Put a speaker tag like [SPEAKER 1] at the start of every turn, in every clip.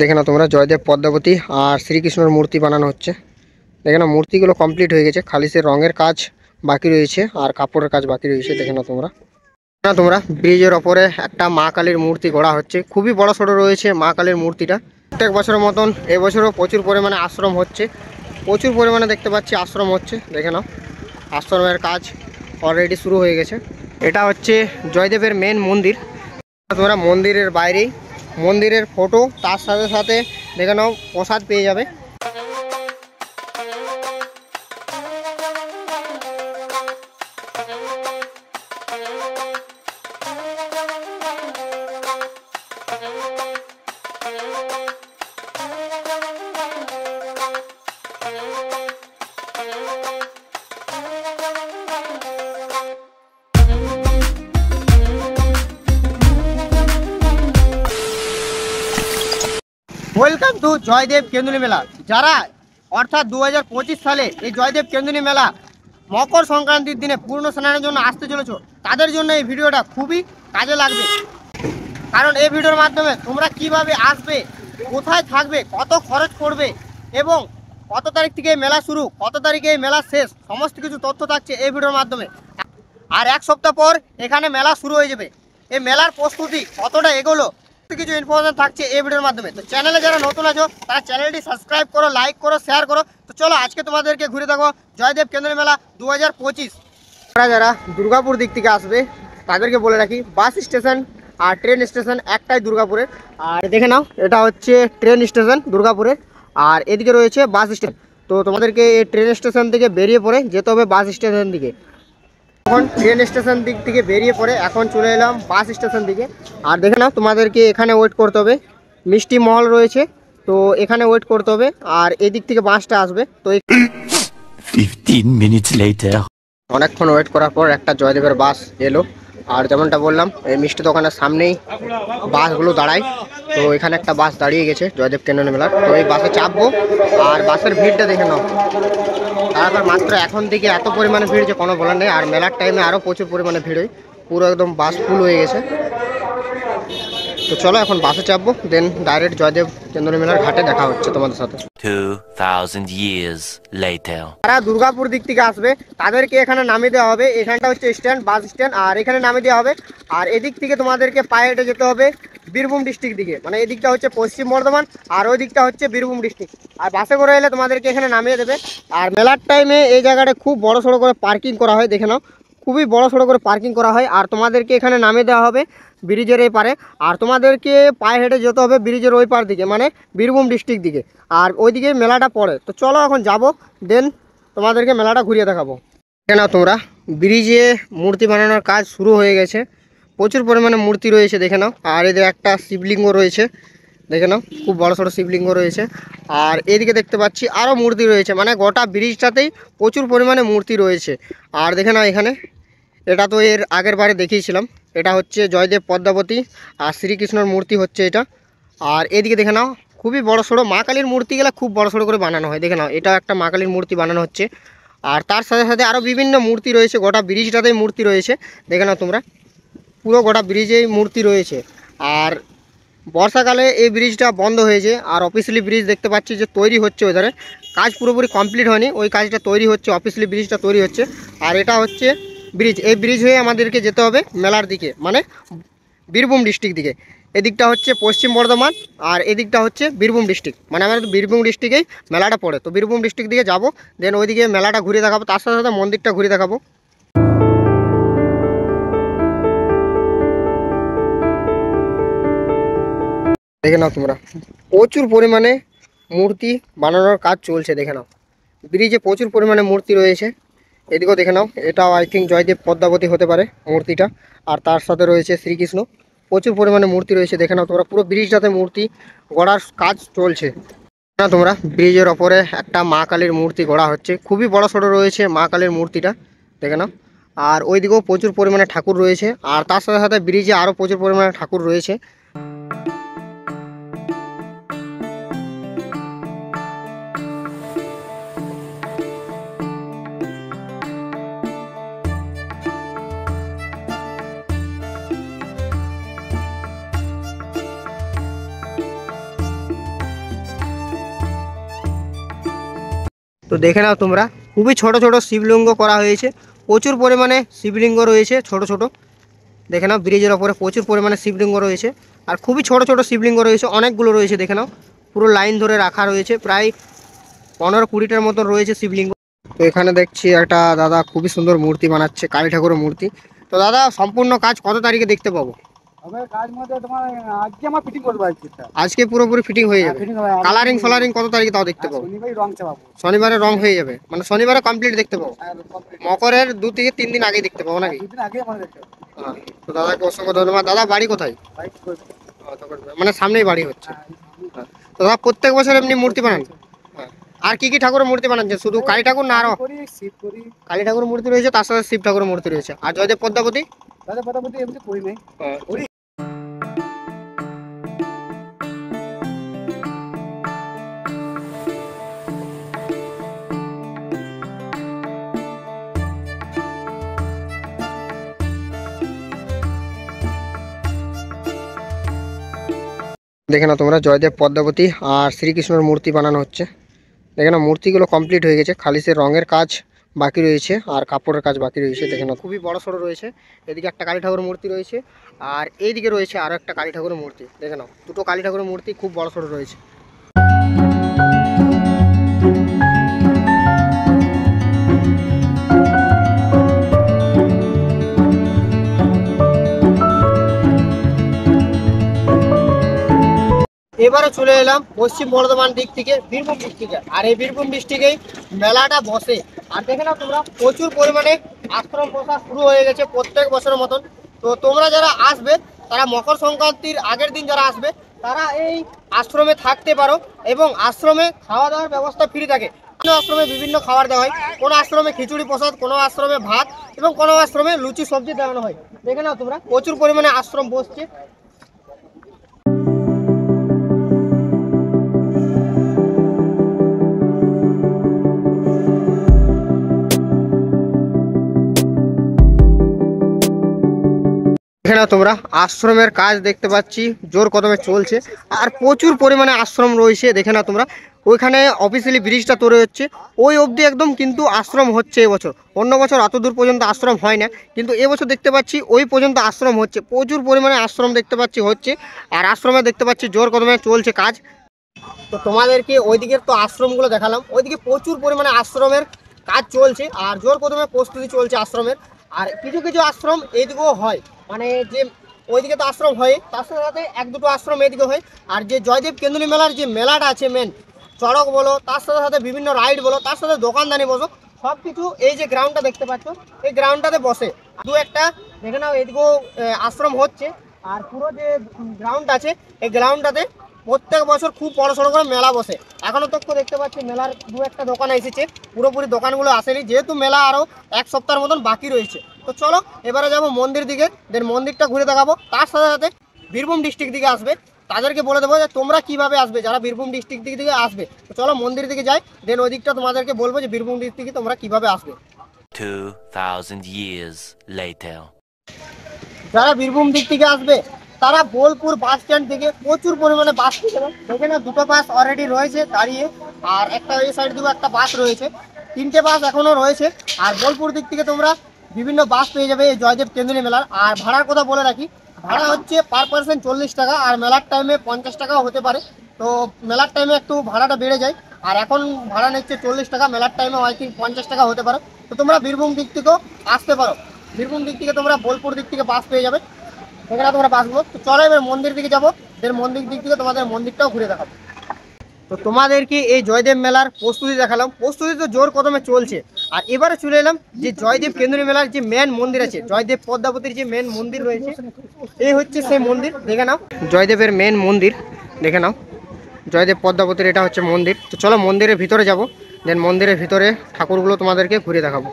[SPEAKER 1] দেখে নাও তোমরা জয়দেব পদ্মাবতী আর শ্রীকৃষ্ণর মূর্তি বানানো হচ্ছে। দেখে নাও মূর্তিগুলো কমপ্লিট হয়ে গেছে, খালি সে রঙের কাজ বাকি রয়েছে আর কাপড়ের কাজ বাকি রয়েছে। দেখে নাও তোমরা ব্রিজের ওপরে একটা মা কালীর মূর্তি গড়া হচ্ছে, খুবই বড় সড়ো রয়েছে মা কালীর মূর্তিটা। প্রত্যেক বছরের মতন এবছরও প্রচুর পরিমাণে আশ্রম হচ্ছে, প্রচুর পরিমাণে দেখতে পাচ্ছি আশ্রম হচ্ছে। দেখে নাও আশ্রমের কাজ অলরেডি শুরু হয়ে গেছে। এটা হচ্ছে জয়দেবের মেন মন্দির। তোমরা মন্দিরের বাইরেই মন্দিরের ফটো, তার সাথে সাথে দেখে নাও প্রসাদ পেয়ে যাবে। ওয়েলকাম টু জয়দেব কেন্দুনি মেলা। যারা অর্থাৎ 2025 সালে এই জয়দেব কেন্দুনি মেলা মকর সংক্রান্তির দিনে পূর্ণ স্নানের জন্য আসতে চলেছ, তাদের জন্য এই ভিডিওটা খুবই কাজে লাগবে। কারণ এই ভিডিওর মাধ্যমে তোমরা কিভাবে আসবে, কোথায় থাকবে, কত খরচ পড়বে এবং কত তারিখ থেকে মেলা শুরু, কত তারিখে মেলা শেষ, সমস্ত কিছু তথ্য থাকছে এই ভিডিওর মাধ্যমে। আর এক সপ্তাহ পর এখানে মেলা শুরু হয়ে যাবে। এই মেলার প্রস্তুতি কতটা এগোলো কিছু ইনফরমেশন থাকছে এই ভিডিওর মাধ্যমে। তো চ্যানেলে যারা নতুন আছো তারা চ্যানেলটি সাবস্ক্রাইব করো, লাইক করো, শেয়ার করো। তো চলো আজকে তোমাদেরকে ঘুরে দেখো জয়দেব কেন্দুনি মেলা 2025। তোমরা যারা দুর্গাপুর দিক থেকে আসবে তাদেরকে বলে রাখি, বাস স্টেশন আর ট্রেন স্টেশন একটাই দুর্গাপুরের। আর দেখে নাও এটা হচ্ছে ট্রেন স্টেশন দুর্গাপুরের, আর এদিকে রয়েছে বাস স্টেশন। তো তোমাদেরকে এই ট্রেন স্টেশন থেকে বেরিয়ে পড়ে যেতে হবে বাস স্টেশন দিকে। এখন ট্রেন স্টেশন দিক থেকে বেরিয়ে পড়ে এখন চলে এলাম বাস স্টেশন দিকে। আর দেখে নাও তোমাদেরকে এখানে ওয়েট করতে হবে, মিষ্টি মহল রয়েছে, তো এখানে ওয়েট করতে হবে। আর এদিক থেকে বাসটা আসবে। তো
[SPEAKER 2] 15 minutes later
[SPEAKER 1] অনেকক্ষণ ওয়েট করার পর একটা জয়দেবের বাস এলো। আর যেমনটা বললাম এই মিষ্টি দোকানের সামনেই বাসগুলো দাঁড়ায়। তো এখানে একটা বাস দাঁড়িয়ে গেছে জয়দেব কেন্দুনি মেলার। তো এই বাসে চাপবো। আর বাসের ভিড়টা দেখে নাও, তারপর মাত্র এখন থেকে এত পরিমাণে ভিড় যে কোনো বলার নেই। আর মেলার টাইমে আরও প্রচুর পরিমাণে ভিড় হয়, পুরো একদম বাস ফুল হয়ে গেছে। তো চলো এখন বাসে চাপবো, দেন ডাইরেক্ট জয়দেব কেন্দুনি মেলার ঘাটে দেখা হচ্ছে তোমাদের সাথে।
[SPEAKER 2] 2000 years later
[SPEAKER 1] যারা দুর্গাপুর দিক থেকে আসবে তাদেরকে এখানে নামিয়ে দেওয়া হবে। এখানটা হচ্ছে স্ট্যান্ড, বাস স্ট্যান্ড, আর এখানে নামিয়ে দেওয়া হবে। আর এদিক থেকে তোমাদেরকে পায়ে হেঁটে যেতে হবে বীরভূম ডিস্ট্রিক্ট দিকে, মানে এদিকটা হচ্ছে পশ্চিম বর্ধমান আর ওই দিকটা হচ্ছে বীরভূম ডিস্ট্রিক্ট। আর বাসে করে এলে তোমাদেরকে এখানে নামিয়ে দেবে। আর মেলার টাইমে এই জায়গাটা খুব বড় সড়ো করে পার্কিং করা হয়, দেখে নাও খুবই বড় সড়ো করে পার্কিং করা হয়। আর তোমাদেরকে এখানে নামিয়ে দেওয়া হবে ব্রিজের এই পারে। আর তোমাদেরকে পায়ে হেঁটে যেতে হবে ব্রিজের ওই পার দিকে, মানে বীরভূম ডিস্ট্রিক্ট দিকে। আর ওইদিকে মেলাটা পড়ে। তো চলো এখন যাব, দেন তোমাদেরকে মেলাটা ঘুরিয়ে দেখাবো। দেখে নাও তোমরা ব্রিজে মূর্তি বানানোর কাজ শুরু হয়ে গেছে, প্রচুর পরিমাণে মূর্তি রয়েছে দেখে নাও। আর এদের একটা শিবলিঙ্গ রয়েছে, দেখে নাও খুব বড় সড়ো শিবলিঙ্গ রয়েছে। আর এদিকে দেখতে পাচ্ছি আরও মূর্তি রয়েছে, মানে গোটা ব্রিজটাতেই প্রচুর পরিমাণে মূর্তি রয়েছে। আর দেখে নাও এখানে, এটা তো এর আগের বারে দেখিয়েছিলাম, এটা হচ্ছে জয়দেব পদ্মাবতী আর শ্রীকৃষ্ণর মূর্তি হচ্ছে এটা। আর এদিকে দেখে নাও খুবই বড় সড়ো মা কালীর মূর্তিগুলো খুব বড় সড়ো করে বানানো হয়, দেখে নাও এটা একটা মা কালীর মূর্তি বানানো হচ্ছে। আর তার সাথে সাথে আরও বিভিন্ন মূর্তি রয়েছে, গোটা ব্রিজটাতেই মূর্তি রয়েছে দেখে নাও তোমরা, পুরো গোটা ব্রিজেই মূর্তি রয়েছে। আর বর্ষাকালে এই ব্রিজটা বন্ধ হয়েছে। আর অফিসিয়ালি ব্রিজ দেখতে পাচ্ছি যে তৈরি হচ্ছে, ওই ধারে কাজ পুরোপুরি কমপ্লিট হয়নি, ওই কাজটা তৈরি হচ্ছে, অফিসিয়ালি ব্রিজটা তৈরি হচ্ছে। আর এটা হচ্ছে ব্রিজ, এই ব্রিজ হয়ে আমাদেরকে যেতে হবে মেলার দিকে, মানে বীরভূম ডিস্ট্রিক্ট দিকে। এদিকটা হচ্ছে পশ্চিম বর্ধমান আর এদিকটা হচ্ছে বীরভূম ডিস্ট্রিক্ট, মানে আমাদের বীরভূম ডিস্ট্রিক্টেই মেলাটা পড়ে। তো বীরভূম ডিস্ট্রিক্ট দিকে যাবো, দেন ওইদিকে মেলাটা ঘুরে দেখাবো, তার সাথে সাথে মন্দিরটা ঘুরে দেখাবো। দেখে নাও তোমরা প্রচুর পরিমাণে মূর্তি বানানোর কাজ চলছে, দেখে নাও ব্রিজে প্রচুর পরিমাণে মূর্তি রয়েছে। এদিকেও দেখে নাও, এটাও আই থিঙ্ক জয়দেব পদ্মাবতী হতে পারে মূর্তিটা। আর তার সাথে রয়েছে শ্রীকৃষ্ণ, প্রচুর পরিমাণে মূর্তি রয়েছে দেখে নাও তোমরা, পুরো ব্রিজটাতে মূর্তি গড়ার কাজ চলছে না। তোমরা ব্রিজের ওপরে একটা মা কালীর মূর্তি গড়া হচ্ছে, খুবই বড় সড়ো রয়েছে মা কালীর মূর্তিটা দেখে নাও। আর ওইদিকেও প্রচুর পরিমাণে ঠাকুর রয়েছে, আর তার সাথে সাথে ব্রিজে আরও প্রচুর পরিমাণে ঠাকুর রয়েছে। তো দেখে নাও তোমরা, খুবই ছোট ছোট শিবলিঙ্গ করা হয়েছে, প্রচুর পরিমাণে শিবলিঙ্গ রয়েছে ছোট ছোট। দেখে নাও ব্রিজের ওপরে প্রচুর পরিমাণে শিবলিঙ্গ রয়েছে, আর খুবই ছোট ছোট শিবলিঙ্গ রয়েছে, অনেকগুলো রয়েছে। দেখে নাও পুরো লাইন ধরে রাখা রয়েছে, প্রায় 15-20টার মতন রয়েছে শিবলিঙ্গ। তো এখানে দেখছি একটা দাদা খুবই সুন্দর মূর্তি বানাচ্ছে, কালী ঠাকুরের মূর্তি। তো দাদা সম্পূর্ণ কাজ কত তারিখে দেখতে পাবো? আজকে পুরোপুরি ফিটিং হয়ে যাবে? কালারিং ফালারিং কত তারিখে তাও দেখতে পাবো? শনিবারে রং হয়ে যাবে, মানে শনিবারে কমপ্লিট দেখতে পাবো? মকরের 2 থেকে 3 দিন আগে দেখতে পাবো নাকি? হ্যাঁ। তো দাদাকে অসংখ্য ধন্যবাদ। দাদা বাড়ি কোথায়? মানে সামনেই বাড়ি হচ্ছে। হ্যাঁ। তো দাদা প্রত্যেক বছর এমনি মূর্তি বানান? হ্যাঁ। আর কি কি ঠাকুরের মূর্তি বানাচ্ছে? শুধু কালী ঠাকুর না আরো? কালী ঠাকুরের মূর্তি রয়েছে, তার সাথে শিব ঠাকুরের মূর্তি রয়েছে। আর জয়দেব পদ্মাবতী? দেখে নাও তোমরা, জয়দেব পদ্মাবতী আর শ্রীকৃষ্ণের মূর্তি বানানো হচ্ছে। দেখে নাও মূর্তিগুলো কমপ্লিট হয়ে গেছে, খালি সে রঙের কাজ বাকি রয়েছে আর কাপড়ের কাজ বাকি রয়েছে। দেখে নাও খুবই বড় সড়ো রয়েছে। এদিকে একটা কালী ঠাকুরের মূর্তি রয়েছে, আর এইদিকে রয়েছে আরও একটা কালী ঠাকুরের মূর্তি। দেখে নাও দুটো কালী ঠাকুরের মূর্তি খুব বড় সড়ো রয়েছে। এবারে চলে এলাম পশ্চিম বর্ধমান দিক থেকে, বীরভূম ডিস্ট্রিক্টে। আর এই বীরভূম ডিস্ট্রিক্টেই মেলাটা বসে। আর দেখে নাও তোমরা, প্রচুর পরিমাণে আশ্রম বসা শুরু হয়ে গেছে প্রত্যেক বছরের মতন। তো তোমরা যারা আসবে, তারা মকর সংক্রান্তির আগের দিন যারা আসবে, তারা এই আশ্রমে থাকতে পারো, এবং আশ্রমে খাওয়া দাওয়ার ব্যবস্থা ফ্রি থাকে। বিভিন্ন আশ্রমে বিভিন্ন খাবার দেওয়া হয়, কোনো আশ্রমে খিচুড়ি প্রসাদ, কোনো আশ্রমে ভাত, এবং কোনো আশ্রমে লুচি সবজি দেওয়ানো হয়। দেখে নাও তোমরা, প্রচুর পরিমাণে আশ্রম বসছে। এখানে তোমরা আশ্রমের কাজ দেখতে পাচ্ছি জোর কদমে চলছে, আর প্রচুর পরিমাণে আশ্রম রয়েছে। দেখে না তোমরা, ওইখানে অফিসিয়ালি ব্রিজটা তৈরি হচ্ছে, ওই অবধি একদম কিন্তু আশ্রম হচ্ছে এবছর। অন্য বছর অত দূর পর্যন্ত আশ্রম হয় না, কিন্তু এবছর দেখতে পাচ্ছি ওই পর্যন্ত আশ্রম হচ্ছে। প্রচুর পরিমাণে আশ্রম দেখতে পাচ্ছি হচ্ছে, আর আশ্রমে দেখতে পাচ্ছি জোর কদমে চলছে কাজ। তো তোমাদেরকে ওইদিকের তো আশ্রমগুলো দেখালাম, ওইদিকে প্রচুর পরিমাণে আশ্রমের কাজ চলছে, আর জোর কদমে প্রস্তুতি চলছে আশ্রমের। আর কিছু কিছু আশ্রম এইদিকেও হয়, মানে যে ওইদিকে তো আশ্রম হয়, তার সাথে সাথে 1-2টো আশ্রম এদিকে হয়। আর যে জয়দেব কেন্দুলি মেলার যে মেলাটা আছে মেন, চড়ক বলো, তার সাথে সাথে বিভিন্ন রাইড বলো, তার সাথে দোকানদানি বসো, সব কিছু এই যে গ্রাউন্ডটা দেখতে পাচ্ছ, এই গ্রাউন্ডটাতে বসে। দু একটা দেখে নাও এদিকেও আশ্রম হচ্ছে। আর পুরো যে গ্রাউন্ড আছে, এই গ্রাউন্ডটাতে প্রত্যেক বছর খুব বড় সড়ো করে মেলা বসে। এখনো তো দেখতে পাচ্ছি মেলার 2-একটা দোকান এসেছে, পুরোপুরি দোকানগুলো আসেনি, যেহেতু মেলা আরও 1 সপ্তাহের মতন বাকি রয়েছে। তো চলো এবারে যাবো মন্দির দিকে, দেন মন্দিরটা ঘুরে দেখাবো। তার সাথে সাথে বীরভূম ডিস্ট্রিক্ট দিকে আসবে, তাদেরকে বলে দেবো যে তোমরা কিভাবে আসবে, যারা বীরভূম ডিস্ট্রিক্ট দিক থেকে আসবে। তো চলো মন্দির দিকে যাই, দেন ওই দিকটা তোমাদেরকে বলবো যে বীরভূম ডিস্ট্রিক্ট থেকে তোমরা কিভাবে আসবে।
[SPEAKER 2] 2000 years later.
[SPEAKER 1] যারা বীরভূম দিক থেকে আসবে, তারা বোলপুর বাস স্ট্যান্ড থেকে প্রচুর পরিমাণে বাস পেয়ে যাবে। এখানে 2টো বাস অলরেডি রয়েছে দাঁড়িয়ে, আর একটা এই সাইড দিকেও একটা বাস রয়েছে, 3টে বাস এখনও রয়েছে। আর বোলপুর দিক থেকে তোমরা বিভিন্ন বাস পেয়ে যাবে এই জয়দেব কেন্দুলি মেলার। আর ভাড়ার কথা বলে রাখি, ভাড়া হচ্ছে পার পার্সন 40 টাকা, আর মেলার টাইমে 50 টাকাও হতে পারে। তো মেলার টাইমে একটু ভাড়াটা বেড়ে যায়, আর এখন ভাড়া নিচ্ছে 40 টাকা, মেলার টাইমে আই থিঙ্ক 50 টাকা হতে পারে। তো তোমরা বীরভূম দিক থেকেও আসতে পারো, বীরভূম দিক থেকে তোমরা বোলপুর দিক থেকে বাস পেয়ে যাবে, এখানে তোমরা বাসগুলো। তো চলো এবার মন্দির দিকে যাবো, এর মন্দির দিক থেকে তোমাদের মন্দিরটাও ঘুরে দেখাবো। তো তোমাদেরকে এই জয়দেব মেলার প্রস্তুতি দেখালাম, প্রস্তুতি তো জোর কদমে চলছে। আর এবারে চলে এলাম যে জয়দেব কেন্দুলি মেলার যে মেন মন্দির আছে, জয়দেব পদ্মাবতীর যে মেন মন্দির রয়েছে, এই হচ্ছে সেই মন্দির। দেখে নাও জয়দেবের মেন মন্দির, দেখে নাও জয়দেব পদ্মাবতীর এটা হচ্ছে মন্দির। তো চলো মন্দিরের ভিতরে যাব, দেন মন্দিরের ভিতরে ঠাকুরগুলো তোমাদেরকে ঘুরে দেখাবো।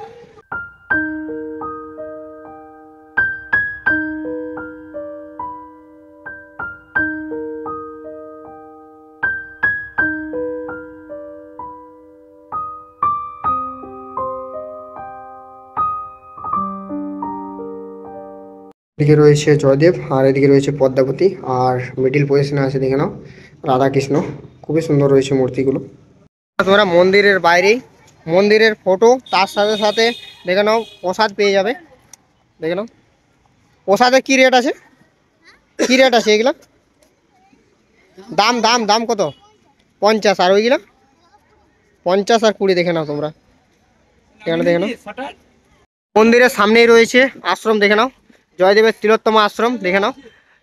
[SPEAKER 1] এদিকে রয়েছে জয়দেব, আর এদিকে রয়েছে পদ্মাবতী, আর মিডিল পজিশনে আছে দেখে নাও রাধাকৃষ্ণ। খুবই সুন্দর রয়েছে মূর্তিগুলো। তোমরা মন্দিরের বাইরেই মন্দিরের ফটো, তার সাথে সাথে দেখে নাও প্রসাদ পেয়ে যাবে। দেখে নাও প্রসাদের কী রেট আছে, কী রেট আছে এগুলো? দাম দাম দাম কত? 50। আর ওইগুলো 50 আর 20। দেখে নাও তোমরা, এখানে দেখে নাও। মন্দিরের সামনেই রয়েছে আশ্রম, দেখে নাও জয়দেবের তিলোত্তমা আশ্রম। দেখে নাও।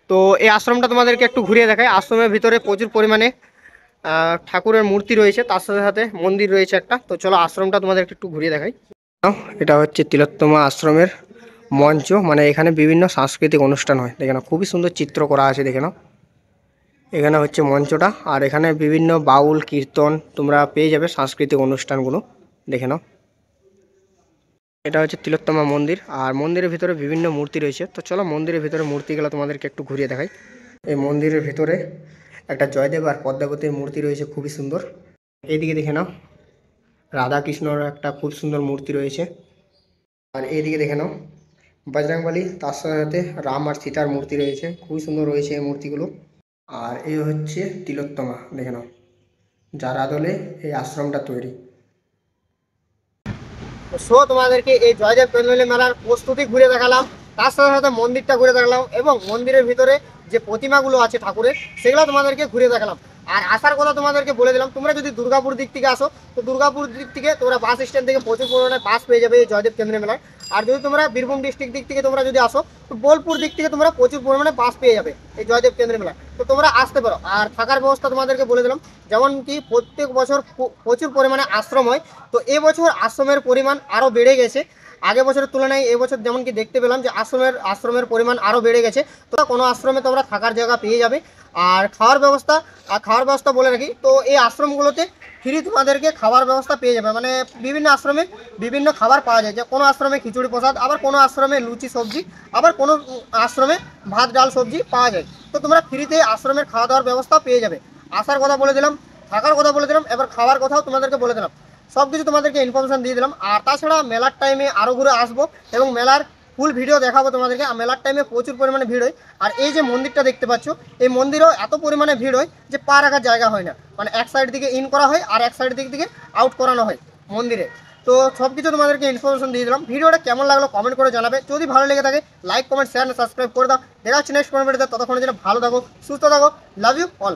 [SPEAKER 1] তো এই আশ্রমটা তোমাদেরকে একটু ঘুরিয়ে দেখায়। আশ্রমের ভিতরে প্রচুর পরিমাণে ঠাকুরের মূর্তি রয়েছে, তার সাথে সাথে মন্দির রয়েছে একটা। তো চলো আশ্রমটা তোমাদেরকে একটু ঘুরিয়ে দেখাই। এটা হচ্ছে তিলোত্তমা আশ্রমের মঞ্চ, মানে এখানে বিভিন্ন সাংস্কৃতিক অনুষ্ঠান হয়। দেখে নাও খুবই সুন্দর চিত্র করা আছে। দেখে নাও এখানে হচ্ছে মঞ্চটা, আর এখানে বিভিন্ন বাউল কীর্তন তোমরা পেয়ে যাবে, সাংস্কৃতিক অনুষ্ঠানগুলো। দেখে নাও এটা হচ্ছে তিলোত্তমা মন্দির, আর মন্দিরের ভিতরে বিভিন্ন মূর্তি রয়েছে। তো চলো মন্দিরের ভিতরে মূর্তিগুলো তোমাদেরকে একটু ঘুরিয়ে দেখাই। এই মন্দিরের ভিতরে একটা জয়দেব আর পদ্মাবতীর মূর্তি রয়েছে, খুবই সুন্দর। এইদিকে দেখে নাও রাধা কৃষ্ণর একটা খুব সুন্দর মূর্তি রয়েছে। আর এইদিকে দেখে নাও বজরংবলী, তার সাথে সাথে রাম আর সীতার মূর্তি রয়েছে, খুবই সুন্দর রয়েছে এই মূর্তিগুলো। আর এই হচ্ছে তিলোত্তমা, দেখে নাও যার আদলে এই আশ্রমটা তৈরি। সো তোমাদেরকে এই জয়দেব পেন্ডুলি মেলার প্রস্তুতি ঘুরে দেখালাম, তার সাথে সাথে মন্দিরটা ঘুরে দেখালাম, এবং মন্দিরের ভিতরে যে প্রতিমাগুলো আছে ঠাকুরের সেগুলো তোমাদেরকে ঘুরে দেখালাম। আর আসার কথা তোমাদেরকে বলে দিলাম, তোমরা যদি দুর্গাপুর দিক থেকে আসো তো দুর্গাপুর দিক থেকে তোমরা বাস স্ট্যান্ড থেকে প্রচুর পরিমাণে বাস পেয়ে যাবে এই জয়দেব কেন্দ্রীয় মেলায়। আর যদি তোমরা বীরভূম ডিস্ট্রিক্ট দিক থেকে তোমরা যদি আসো তো বোলপুর দিক থেকে তোমরা প্রচুর পরিমাণে বাস পেয়ে যাবে এই জয়দেব কেন্দ্রীয় মেলায়। তো তোমরা আসতে পারো। আর থাকার ব্যবস্থা তোমাদেরকে বলে দিলাম, যেমন কি প্রত্যেক বছর প্রচুর পরিমাণে আশ্রম হয়, তো এবছর আশ্রমের পরিমাণ আরও বেড়ে গেছে। আগে বছরের তুলনায় এবছর যেমন কি দেখতে পেলাম যে আশ্রমের পরিমাণ আরও বেড়ে গেছে। তো কোনো আশ্রমে তোমরা থাকার জায়গা পেয়ে যাবে। আর খাওয়ার ব্যবস্থা বলে রাখি, তো এই আশ্রমগুলোতে ফ্রি তোমাদেরকে খাওয়ার ব্যবস্থা পেয়ে যাবে। মানে বিভিন্ন আশ্রমে বিভিন্ন খাবার পাওয়া যায়, যে কোনো আশ্রমে খিচুড়ি প্রসাদ, আবার কোনো আশ্রমে লুচি সবজি, আবার কোনো আশ্রমে ভাত ডাল সবজি পাওয়া যায়। তো তোমরা ফ্রিতে আশ্রমের খাওয়া দাওয়ার ব্যবস্থা পেয়ে যাবে। আসার কথা বলে দিলাম, থাকার কথা বলে দিলাম, এবার খাওয়ার কথাও তোমাদেরকে বলে দিলাম। সব কিছু তোমাদেরকে ইনফরমেশন দিয়ে দিলাম। আর তাছাড়া মেলার টাইমে আরও ঘুরে আসবো এবং মেলার ফুল ভিডিও দেখাবো তোমাদেরকে। আর মেলার টাইমে প্রচুর পরিমাণে ভিড় হয়। আর এই যে মন্দিরটা দেখতে পাচ্ছ, এই মন্দিরেও এত পরিমাণে ভিড় হয় যে পা রাখার জায়গা হয় না। মানে এক সাইড থেকে ইন করা হয় আর এক সাইড দিক থেকে আউট করানো হয় মন্দিরে। তো সব কিছু তোমাদেরকে ইনফরমেশন দিয়ে দিলাম। ভিডিওটা কেমন লাগলো কমেন্ট করে জানাবে। যদি ভালো লেগে থাকে লাইক কমেন্ট শেয়ার সাবস্ক্রাইব করে দাও। দেখা হচ্ছে নেক্সট কোনো ভিডিওতে। ততক্ষণের জন্য ভালো থাকো, সুস্থ থাকো। Love you all.